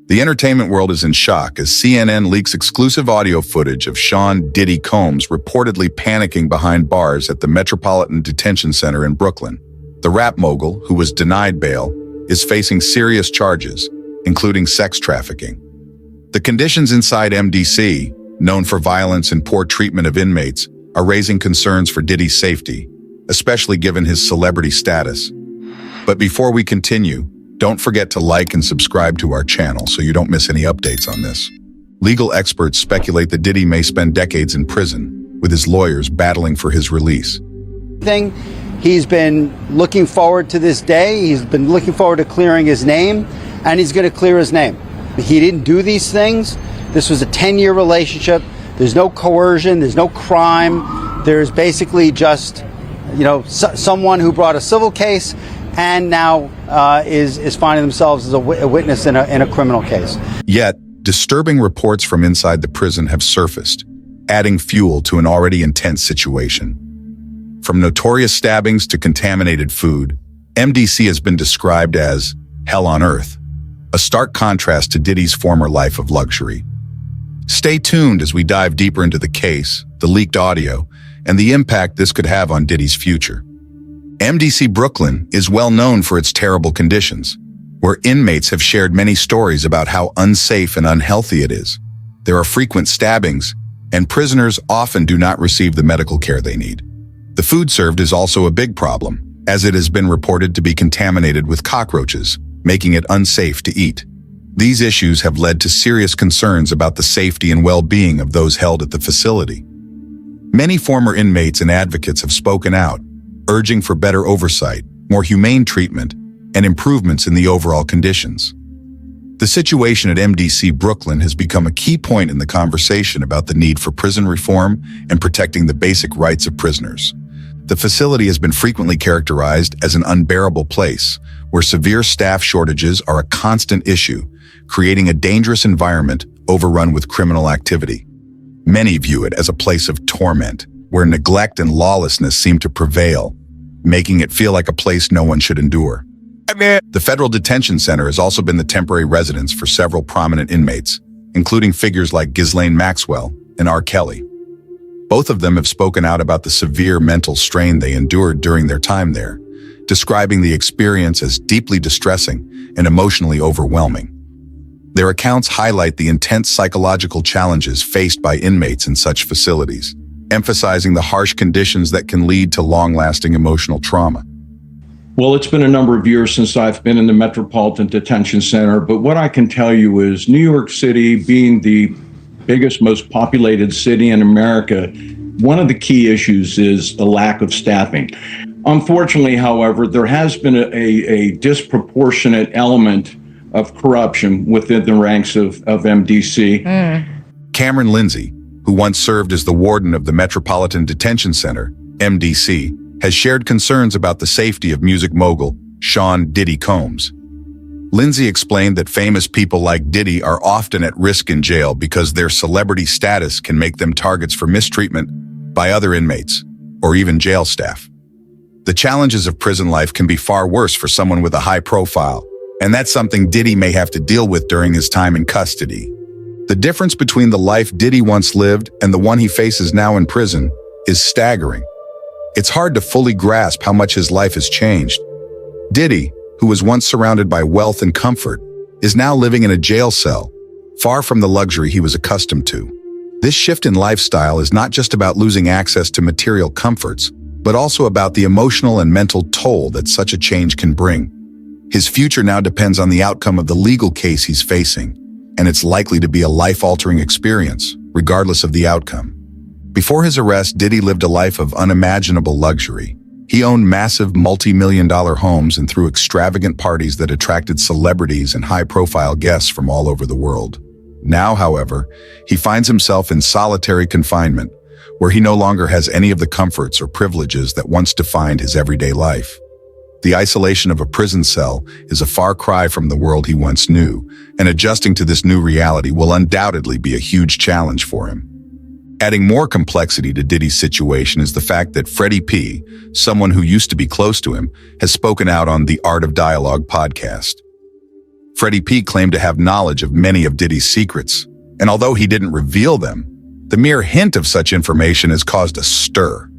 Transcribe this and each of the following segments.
The entertainment world is in shock as CNN leaks exclusive audio footage of Sean Diddy Combs reportedly panicking behind bars at the Metropolitan Detention Center in Brooklyn. The rap mogul, who was denied bail, is facing serious charges, including sex trafficking. The conditions inside MDC, known for violence and poor treatment of inmates, are raising concerns for Diddy's safety, especially given his celebrity status. But before we continue, don't forget to like and subscribe to our channel so you don't miss any updates on this. Legal experts speculate that Diddy may spend decades in prison, with his lawyers battling for his release. He's been looking forward to this day. He's been looking forward to clearing his name, and he's going to clear his name. He didn't do these things. This was a 10-year relationship. There's no coercion. There's no crime. There's basically just, someone who brought a civil case and now is finding themselves as a witness in a criminal case. Yet, disturbing reports from inside the prison have surfaced, adding fuel to an already intense situation. From notorious stabbings to contaminated food, MDC has been described as hell on earth, a stark contrast to Diddy's former life of luxury. Stay tuned as we dive deeper into the case, the leaked audio, and the impact this could have on Diddy's future. MDC Brooklyn is well known for its terrible conditions, where inmates have shared many stories about how unsafe and unhealthy it is. There are frequent stabbings, and prisoners often do not receive the medical care they need. The food served is also a big problem, as it has been reported to be contaminated with cockroaches, making it unsafe to eat. These issues have led to serious concerns about the safety and well-being of those held at the facility. Many former inmates and advocates have spoken out, urging for better oversight, more humane treatment, and improvements in the overall conditions. The situation at MDC Brooklyn has become a key point in the conversation about the need for prison reform and protecting the basic rights of prisoners. The facility has been frequently characterized as an unbearable place, where severe staff shortages are a constant issue, creating a dangerous environment overrun with criminal activity. Many view it as a place of torment, where neglect and lawlessness seem to prevail, making it feel like a place no one should endure. The Federal Detention Center has also been the temporary residence for several prominent inmates, including figures like Ghislaine Maxwell and R. Kelly. Both of them have spoken out about the severe mental strain they endured during their time there, describing the experience as deeply distressing and emotionally overwhelming. Their accounts highlight the intense psychological challenges faced by inmates in such facilities, emphasizing the harsh conditions that can lead to long-lasting emotional trauma. Well, it's been a number of years since I've been in the Metropolitan Detention Center, but what I can tell you is New York City, being the biggest, most populated city in America, one of the key issues is the lack of staffing. Unfortunately, however, there has been a disproportionate element of corruption within the ranks of MDC. Cameron Lindsay, who once served as the warden of the Metropolitan Detention Center, MDC, has shared concerns about the safety of music mogul Sean Diddy Combs. Lindsay explained that famous people like Diddy are often at risk in jail because their celebrity status can make them targets for mistreatment by other inmates or even jail staff. The challenges of prison life can be far worse for someone with a high profile, and that's something Diddy may have to deal with during his time in custody. The difference between the life Diddy once lived and the one he faces now in prison is staggering. It's hard to fully grasp how much his life has changed. Diddy, who was once surrounded by wealth and comfort, is now living in a jail cell, far from the luxury he was accustomed to. This shift in lifestyle is not just about losing access to material comforts, but also about the emotional and mental toll that such a change can bring. His future now depends on the outcome of the legal case he's facing, and it's likely to be a life-altering experience, regardless of the outcome. Before his arrest, Diddy lived a life of unimaginable luxury. He owned massive multi-million-dollar homes and threw extravagant parties that attracted celebrities and high-profile guests from all over the world. Now, however, he finds himself in solitary confinement, where he no longer has any of the comforts or privileges that once defined his everyday life. The isolation of a prison cell is a far cry from the world he once knew, and adjusting to this new reality will undoubtedly be a huge challenge for him. Adding more complexity to Diddy's situation is the fact that Freddie P., someone who used to be close to him, has spoken out on the Art of Dialogue podcast. Freddie P claimed to have knowledge of many of Diddy's secrets, and although he didn't reveal them, the mere hint of such information has caused a stir.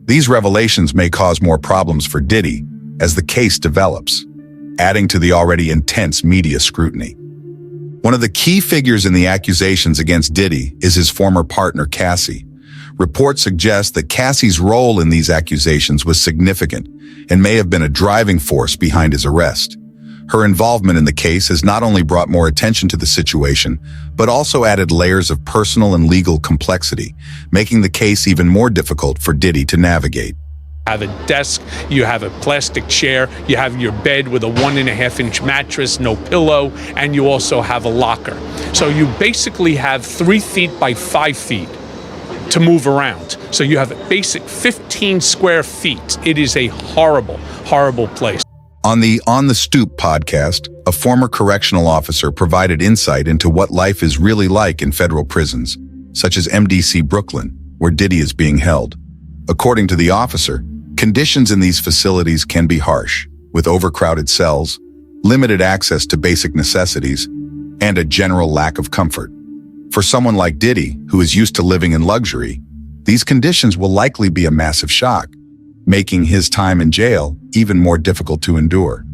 These revelations may cause more problems for Diddy as the case develops, adding to the already intense media scrutiny. One of the key figures in the accusations against Diddy is his former partner, Cassie. Reports suggest that Cassie's role in these accusations was significant and may have been a driving force behind his arrest. Her involvement in the case has not only brought more attention to the situation, but also added layers of personal and legal complexity, making the case even more difficult for Diddy to navigate. You have a desk, you have a plastic chair, you have your bed with a 1.5-inch mattress, no pillow, and you also have a locker. So you basically have 3 feet by 5 feet to move around. So you have a basic 15 square feet. It is a horrible, horrible place. On the On the Stoop podcast, a former correctional officer provided insight into what life is really like in federal prisons, such as MDC Brooklyn, where Diddy is being held. According to the officer, conditions in these facilities can be harsh, with overcrowded cells, limited access to basic necessities, and a general lack of comfort. For someone like Diddy, who is used to living in luxury, these conditions will likely be a massive shock, making his time in jail even more difficult to endure.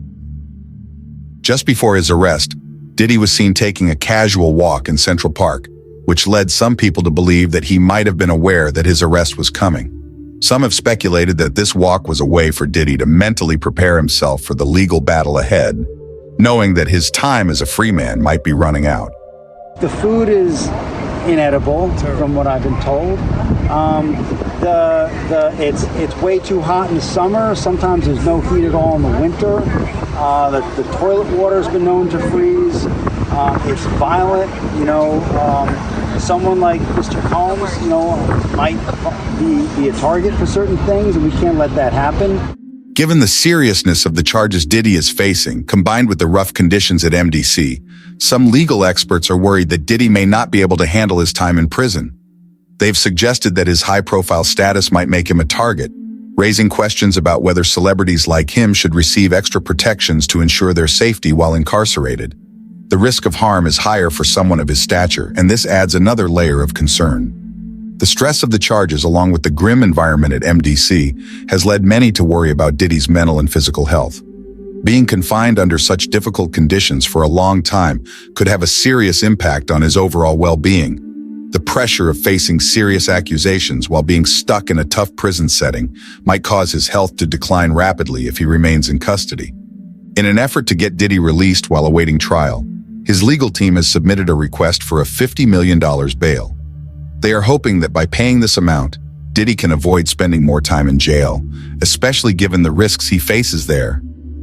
Just before his arrest, Diddy was seen taking a casual walk in Central Park, which led some people to believe that he might have been aware that his arrest was coming. Some have speculated that this walk was a way for Diddy to mentally prepare himself for the legal battle ahead, knowing that his time as a free man might be running out. The food is inedible, from what I've been told. It's way too hot in the summer. Sometimes there's no heat at all in the winter. The toilet water's been known to freeze. It's violent. Someone like Mr. Combs, might be a target for certain things, and we can't let that happen. Given the seriousness of the charges Diddy is facing, combined with the rough conditions at MDC, some legal experts are worried that Diddy may not be able to handle his time in prison. They've suggested that his high-profile status might make him a target, raising questions about whether celebrities like him should receive extra protections to ensure their safety while incarcerated. The risk of harm is higher for someone of his stature, and this adds another layer of concern. The stress of the charges, along with the grim environment at MDC, has led many to worry about Diddy's mental and physical health. Being confined under such difficult conditions for a long time could have a serious impact on his overall well-being. The pressure of facing serious accusations while being stuck in a tough prison setting might cause his health to decline rapidly if he remains in custody. In an effort to get Diddy released while awaiting trial, his legal team has submitted a request for a $50 million bail. They are hoping that by paying this amount, Diddy can avoid spending more time in jail, especially given the risks he faces there.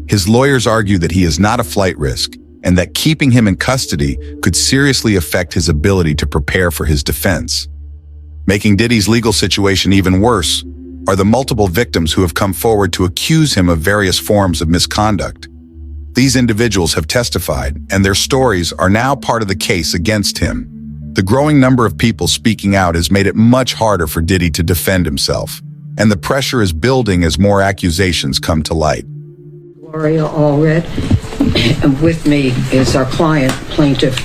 His lawyers argue that he is not a flight risk and that keeping him in custody could seriously affect his ability to prepare for his defense. Making Diddy's legal situation even worse are the multiple victims who have come forward to accuse him of various forms of misconduct. These individuals have testified, and their stories are now part of the case against him. The growing number of people speaking out has made it much harder for Diddy to defend himself, and the pressure is building as more accusations come to light. Gloria Allred, and with me is our client, plaintiff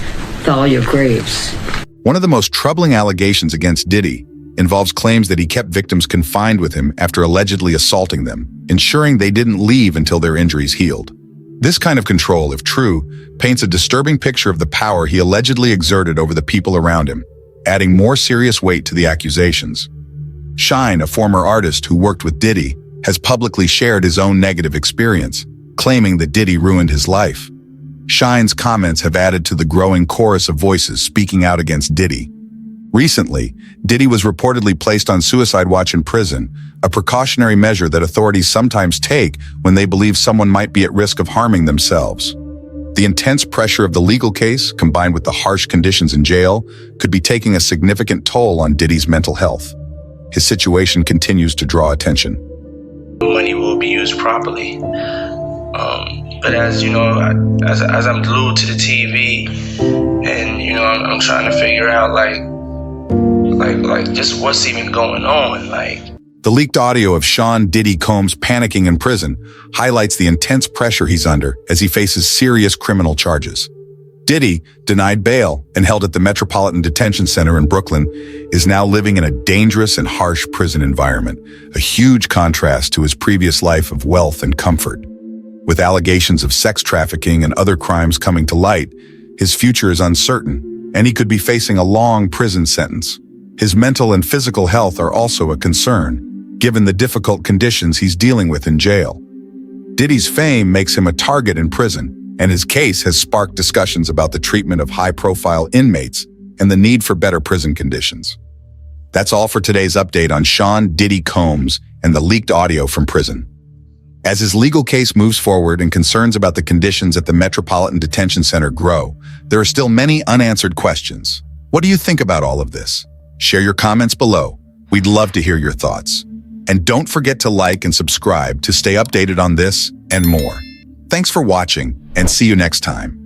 Thalia Graves. One of the most troubling allegations against Diddy involves claims that he kept victims confined with him after allegedly assaulting them, ensuring they didn't leave until their injuries healed. This kind of control, if true, paints a disturbing picture of the power he allegedly exerted over the people around him, adding more serious weight to the accusations. Shine, a former artist who worked with Diddy, has publicly shared his own negative experience, claiming that Diddy ruined his life. Shine's comments have added to the growing chorus of voices speaking out against Diddy. Recently, Diddy was reportedly placed on suicide watch in prison, a precautionary measure that authorities sometimes take when they believe someone might be at risk of harming themselves. The intense pressure of the legal case, combined with the harsh conditions in jail, could be taking a significant toll on Diddy's mental health. His situation continues to draw attention. Money will be used properly. But as you know, as I'm glued to the TV, and I'm trying to figure out like just what's even going on. The leaked audio of Sean Diddy Combs panicking in prison highlights the intense pressure he's under as he faces serious criminal charges. Diddy, denied bail and held at the Metropolitan Detention Center in Brooklyn, is now living in a dangerous and harsh prison environment, a huge contrast to his previous life of wealth and comfort. With allegations of sex trafficking and other crimes coming to light, his future is uncertain, and he could be facing a long prison sentence. His mental and physical health are also a concern, given the difficult conditions he's dealing with in jail. Diddy's fame makes him a target in prison, and his case has sparked discussions about the treatment of high-profile inmates and the need for better prison conditions. That's all for today's update on Sean Diddy Combs and the leaked audio from prison. As his legal case moves forward and concerns about the conditions at the Metropolitan Detention Center grow, there are still many unanswered questions. What do you think about all of this? Share your comments below. We'd love to hear your thoughts. And don't forget to like and subscribe to stay updated on this and more. Thanks for watching, and see you next time.